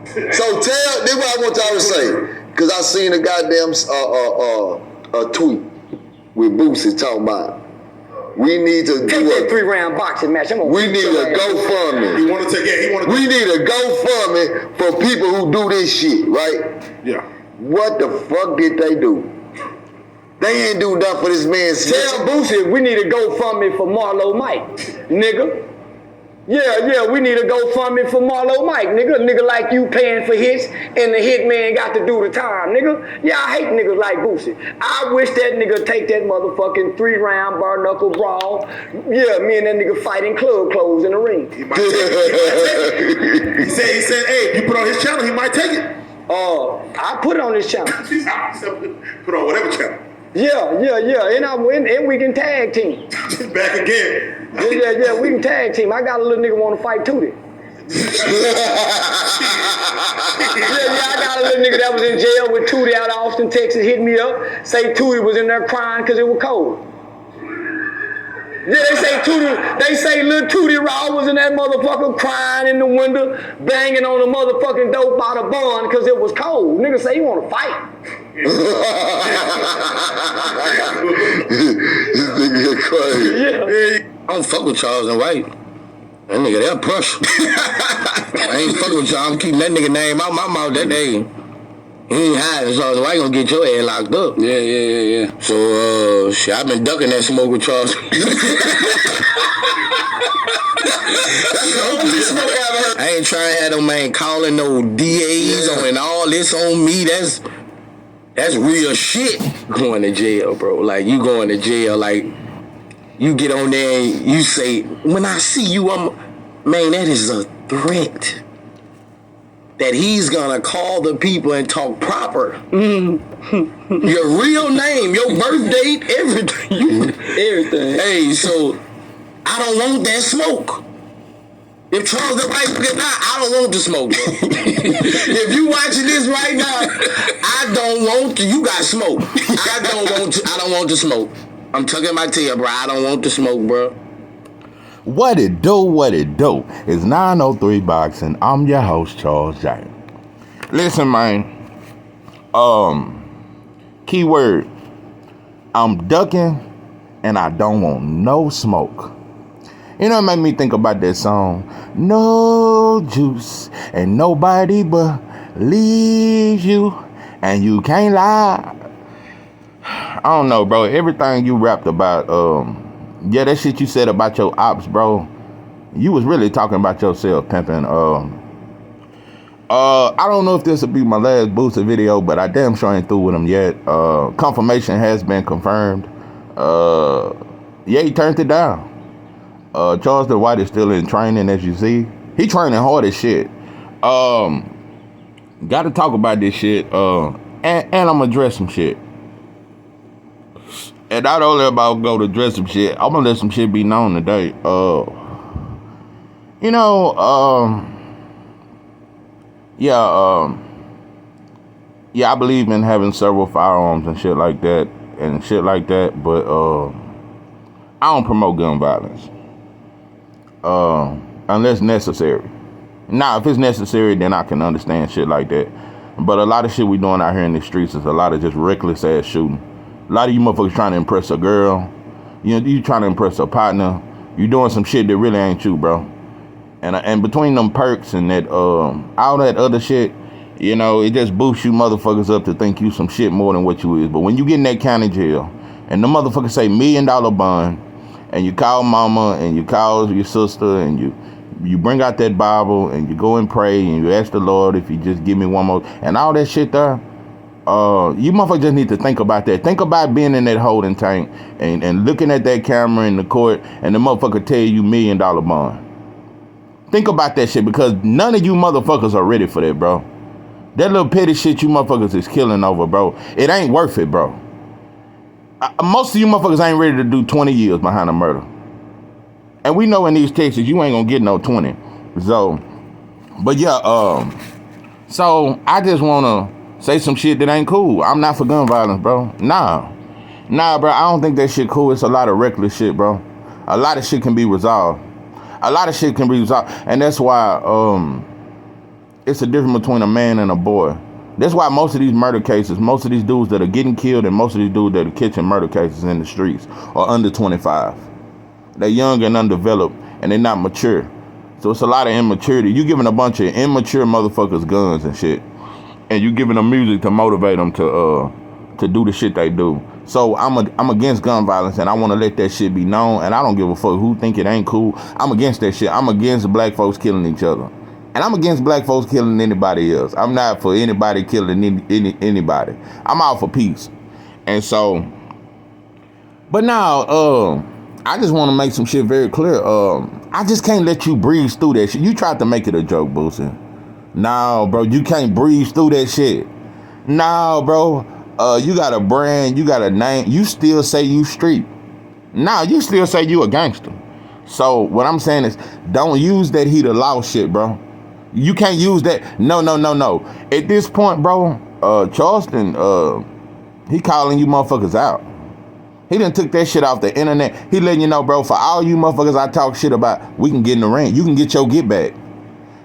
So this is what I want y'all to say. Because I seen a goddamn a tweet with Boosie talking about we need to take that 3-round boxing match. We need a GoFundMe. He want to take it. We need a GoFundMe for people who do this shit, right? Yeah. What the fuck did they do? They ain't do nothing for this man's. Tell Boosie we need a GoFundMe for Marlo Mike, nigga. Yeah, we need a GoFundMe for Marlo Mike, nigga. Nigga like you paying for hits and the hit man got to do the time, nigga. Yeah, I hate niggas like Boosie. I wish that nigga take that motherfucking 3-round bar knuckle brawl. Yeah, me and that nigga fighting club clothes in the ring. He might take it. He said, hey, you put on his channel, he might take it. I put it on his channel. Put on whatever channel. Yeah, and we can tag team. Back again. Yeah, we can tag team. I got a little nigga want to fight Tootie. I got a little nigga that was in jail with Tootie out of Austin, Texas, hit me up. Say Tootie was in there crying because it was cold. Yeah, they say little Tootie Raw was in that motherfucker crying in the window, banging on the motherfucking dope out of bun because it was cold. Nigga say he want to fight. This nigga crazy. Yeah. I don't fuck with Charles and White. That nigga, they'll push. I ain't fucking with y'all. I'm keeping that nigga name out my mouth that day. He ain't hiding, Charles White gonna get your ass locked up. Yeah. So, shit, I've been ducking that smoke with Charles. I ain't trying to have no man calling no DAs on and all this on me. That's real shit going to jail, bro. Like, you going to jail, like, you get on there and you say, when I see you, man, that is a threat. That he's gonna call the people and talk proper. Your real name, your birth date, everything. Everything. Hey, so I don't want that smoke. If Charles the White get out, I don't want the smoke, bro. If you watching this right now, I don't want you got smoke. I don't want the smoke. I'm tucking my tail, bro. I don't want the smoke, bro. What it do? It's 903 Boxing. I'm your host, Charles J. Listen, man. Keyword. I'm ducking and I don't want no smoke. You know, it made me think about that song. No juice and nobody believes you and you can't lie. I don't know, bro. Everything you rapped about, that shit you said about your ops, bro. You was really talking about yourself, pimping. I don't know if this will be my last Boosie video, but I damn sure ain't through with him yet. Confirmation has been confirmed. He turned it down. Charles the White is still in training, as you see. He training hard as shit. Got to talk about this shit. And I'm gonna address some shit. And not only about go to address some shit, I'm gonna let some shit be known today. I believe in having several firearms and shit like that, but I don't promote gun violence. Unless necessary. Now, if it's necessary, then I can understand shit like that. But a lot of shit we doing out here in the streets is a lot of just reckless ass shooting. A lot of you motherfuckers trying to impress a girl. You trying to impress a partner. You doing some shit that really ain't you, bro. And between them perks and that all that other shit, it just boosts you motherfuckers up to think you some shit more than what you is. But when you get in that county jail and the motherfuckers say $1 million bond, and you call mama and you call your sister and you bring out that Bible and you go and pray and you ask the Lord if you just give me one more and all that shit there. You motherfuckers just need to think about that. Think about being in that holding tank and looking at that camera in the court and the motherfucker tell you $1 million bond. Think about that shit, because none of you motherfuckers are ready for that, bro. That little petty shit you motherfuckers is killing over, bro. It ain't worth it, bro. Most of you motherfuckers ain't ready to do 20 years behind a murder. And we know in these cases you ain't gonna get no 20. So I just wanna say some shit that ain't cool. I'm not for gun violence, bro. Nah, bro, I don't think that shit cool. It's a lot of reckless shit, bro. A lot of shit can be resolved. And that's why it's a difference between a man and a boy. That's why most of these murder cases, most of these dudes that are getting killed, and most of these dudes that are catching murder cases in the streets are under 25. They're young and undeveloped, and they're not mature. So it's a lot of immaturity. You giving a bunch of immature motherfuckers guns and shit, and you giving them music to motivate them to do the shit they do. So I'm against gun violence, and I want to let that shit be known. And I don't give a fuck who think it ain't cool. I'm against that shit. I'm against black folks killing each other, and I'm against black folks killing anybody else. I'm not for anybody killing anybody. I'm out for peace. And so, but now, I just want to make some shit very clear. I just can't let you breeze through that shit. You tried to make it a joke, Boosie. No, bro, you can't breeze through that shit. No, bro. You got a brand, you got a name, you still say you street. Nah, you still say you a gangster. So what I'm saying is, don't use that heat of law shit, bro. You can't use that. No. At this point, bro, Charleston, he calling you motherfuckers out. He done took that shit off the internet. He letting you know, bro, for all you motherfuckers I talk shit about, we can get in the ring. You can get your get back.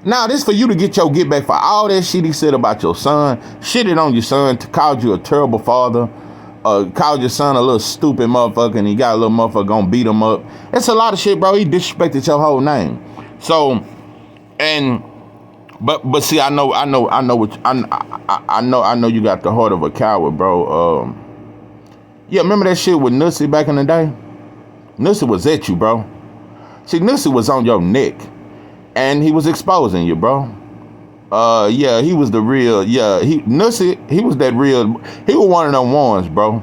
Now, this for you to get your get back for all that shit he said about your son, shitted on your son, called you a terrible father, called your son a little stupid motherfucker, and he got a little motherfucker gonna beat him up. It's a lot of shit, bro. He disrespected your whole name. So, and but see, I know you got the heart of a coward, bro. Yeah, remember that shit with Nussie back in the day? Nussie was at you, bro. See, Nussie was on your neck. And he was exposing you, bro. Yeah, he was the real. Yeah, Nussie, he was that real. He was one of them ones, bro.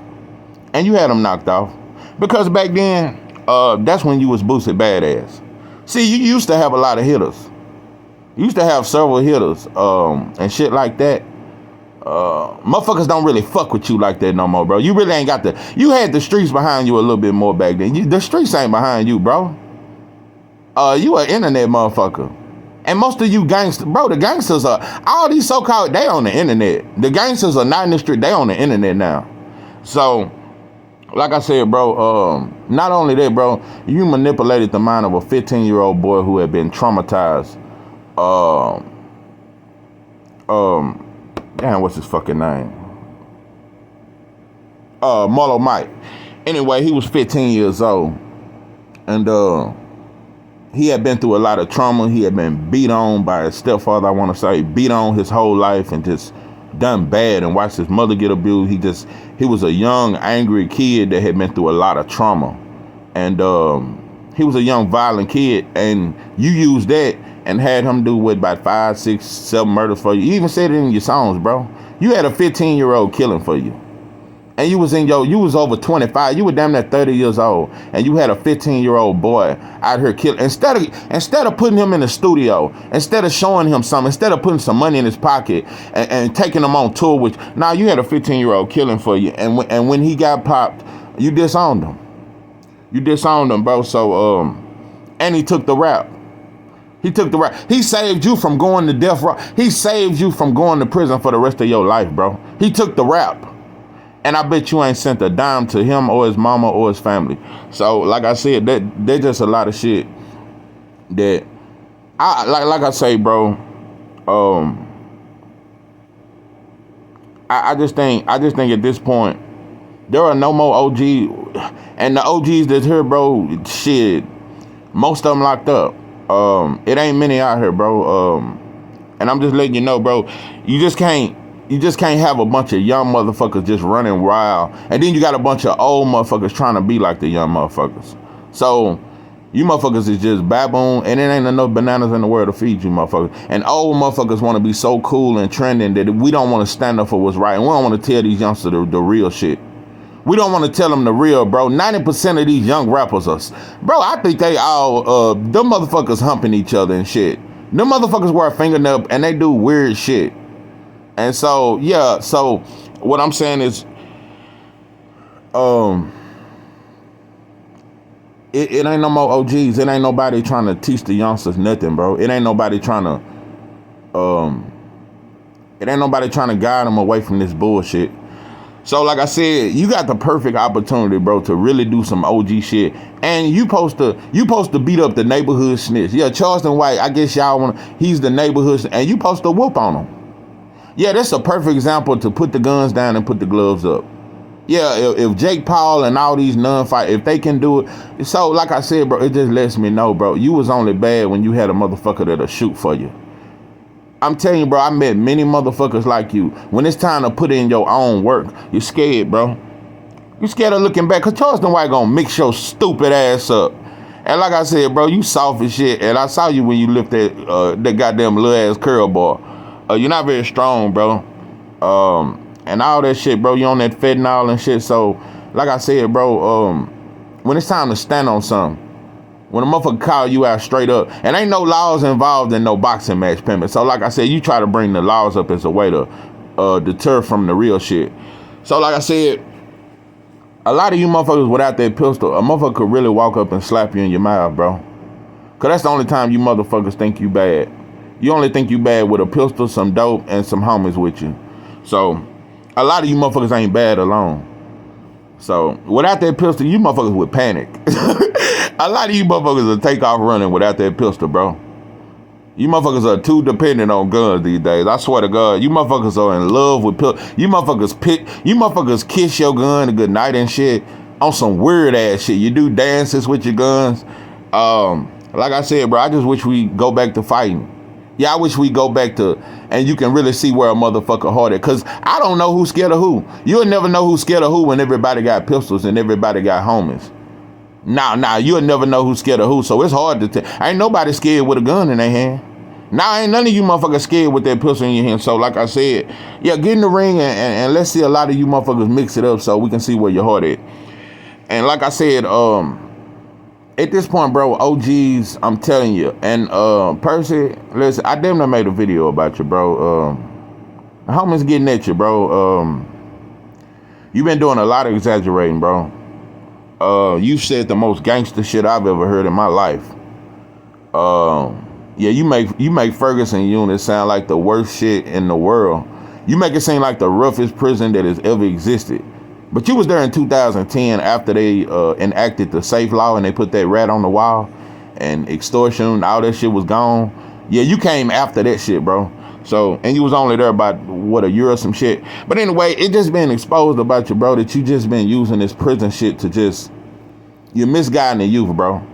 And you had him knocked off because back then, that's when you was Boosie badass. See, you used to have a lot of hitters. You used to have several hitters, and shit like that. Motherfuckers don't really fuck with you like that no more, bro. You really ain't got you had the streets behind you a little bit more back then. The streets ain't behind you, bro. You an internet motherfucker. And most of you gangsters, bro, the gangsters are, all these so-called, they on the internet. The gangsters are not in the street, they on the internet now. So, like I said, bro, not only that, bro, you manipulated the mind of a 15-year-old boy who had been traumatized. Damn, what's his fucking name? Marlo Mike. Anyway, he was 15 years old. And, he had been through a lot of trauma. He had been beat on by his stepfather, I want to say, beat on his whole life and just done bad and watched his mother get abused. He was a young, angry kid that had been through a lot of trauma. And he was a young, violent kid. And you used that and had him do what, about 5, 6, 7 murders for you. You even said it in your songs, bro. You had a 15-year-old killing for you. And you was over 25. You were damn near 30 years old, and you had a 15-year-old boy out here killing. Instead of putting him in the studio, instead of showing him something, instead of putting some money in his pocket and taking him on tour, now you had a 15-year-old killing for you. And when he got popped, you disowned him. You disowned him, bro. So and he took the rap. He took the rap. He saved you from going to death row. He saved you from going to prison for the rest of your life, bro. He took the rap. And I bet you ain't sent a dime to him or his mama or his family. So, like I said, there's just a lot of shit that like I say, bro. I just think at this point there are no more OG, and the OGs that's here, bro. Shit, most of them locked up. It ain't many out here, bro. And I'm just letting you know, bro. You just can't have a bunch of young motherfuckers just running wild. And then you got a bunch of old motherfuckers trying to be like the young motherfuckers. So you motherfuckers is just baboon, and there ain't enough bananas in the world to feed you motherfuckers. And old motherfuckers want to be so cool and trending that we don't want to stand up for what's right. And we don't want to tell these youngsters the real shit. We don't want to tell them the real, bro. 90% of these young rappers are, bro, I think they all, them motherfuckers humping each other and shit. Them motherfuckers wear a fingernail and they do weird shit. And so, yeah, so what I'm saying is, it ain't no more OGs. It ain't nobody trying to teach the youngsters nothing, bro. It ain't nobody trying to guide them away from this bullshit. So like I said, you got the perfect opportunity, bro, to really do some OG shit. And you supposed to beat up the neighborhood snitch. Yeah, Charleston White, I guess y'all want, he's the neighborhood, and you supposed to whoop on him. Yeah, that's a perfect example to put the guns down and put the gloves up. Yeah, if Jake Paul and all these non-fight, if they can do it. So like I said, bro, it just lets me know, bro, you was only bad when you had a motherfucker that'll shoot for you. I'm telling you, bro, I met many motherfuckers like you. When it's time to put in your own work, you're scared, bro. You scared of looking back, because Charleston White gonna mix your stupid ass up. And like I said, bro, you soft as shit. And I saw you when you lift that goddamn little ass curl ball. You're not very strong, bro. And all that shit, bro, you on that fentanyl and shit. So, like I said, bro, when it's time to stand on something, when a motherfucker call you out straight up, and ain't no laws involved in no boxing match payment. So like I said, you try to bring the laws up as a way to deter from the real shit. So like I said, a lot of you motherfuckers without that pistol, a motherfucker could really walk up and slap you in your mouth, bro. Cause that's the only time you motherfuckers think you bad. You only think you bad with a pistol, some dope, and some homies with you. So a lot of you motherfuckers ain't bad alone. So without that pistol, you motherfuckers would panic. A lot of you motherfuckers will take off running without that pistol, bro. You motherfuckers are too dependent on guns these days. I swear to God, you motherfuckers are in love with pistols. You motherfuckers kiss your gun a good night and shit on some weird ass shit. You do dances with your guns. Like I said, bro, I just wish we go back to fighting. Yeah, I wish we go back to, and you can really see where a motherfucker heart at. Cause I don't know who's scared of who. You'll never know who's scared of who when everybody got pistols and everybody got homies. Nah, you'll never know who's scared of who. So it's hard to tell. Ain't nobody scared with a gun in their hand. Ain't none of you motherfuckers scared with that pistol in your hand. So like I said, yeah, get in the ring and let's see a lot of you motherfuckers mix it up so we can see where your heart at. And like I said, at this point, bro, OGs, I'm telling you. And Percy, listen, I damn near made a video about you, bro. Homies getting at you, bro. You've been doing a lot of exaggerating, bro. You said the most gangster shit I've ever heard in my life. Yeah, you make Ferguson unit sound like the worst shit in the world. You make it seem like the roughest prison that has ever existed. But you was there in 2010 after they enacted the SAFE law and they put that rat on the wall and extortion, all that shit was gone. Yeah, you came after that shit, bro. So, and you was only there about, what, a year or some shit. But anyway, it just been exposed about you, bro, that you just been using this prison shit to just, you're misguiding the youth, bro.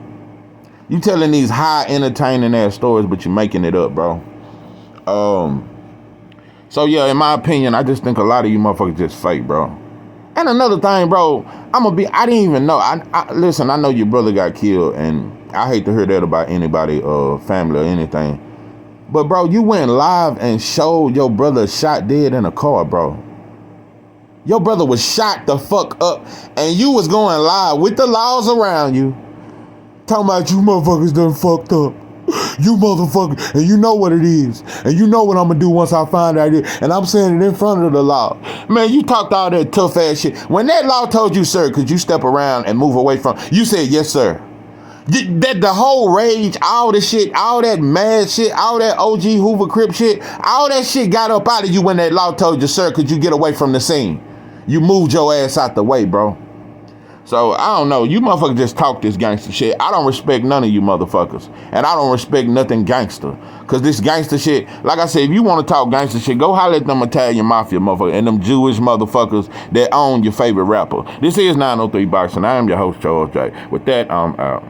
You telling these high entertaining ass stories, but you're making it up, bro. So yeah, in my opinion, I just think a lot of you motherfuckers just fake, bro. And another thing, bro, I didn't even know. Listen, I know your brother got killed, and I hate to hear that about anybody, family or anything. But bro, you went live and showed your brother shot dead in a car, bro. Your brother was shot the fuck up, and you was going live with the laws around you, talking about you motherfuckers done fucked up. You motherfucker, and you know what it is, and you know what I'm gonna do once I find out it, and I'm saying it in front of the law. Man, you talked all that tough ass shit. When that law told you, sir, could you step around and move away from, you said, yes, sir. That the whole rage, all the shit, all that mad shit, all that OG Hoover Crip shit, all that shit got up out of you when that law told you, sir, could you get away from the scene? You moved your ass out the way, bro. So, I don't know. You motherfuckers just talk this gangster shit. I don't respect none of you motherfuckers. And I don't respect nothing gangster. Because this gangster shit, like I said, if you want to talk gangster shit, go holler at them Italian mafia motherfuckers and them Jewish motherfuckers that own your favorite rapper. This is 903 Boxing. I am your host, Charles J. With that, I'm out.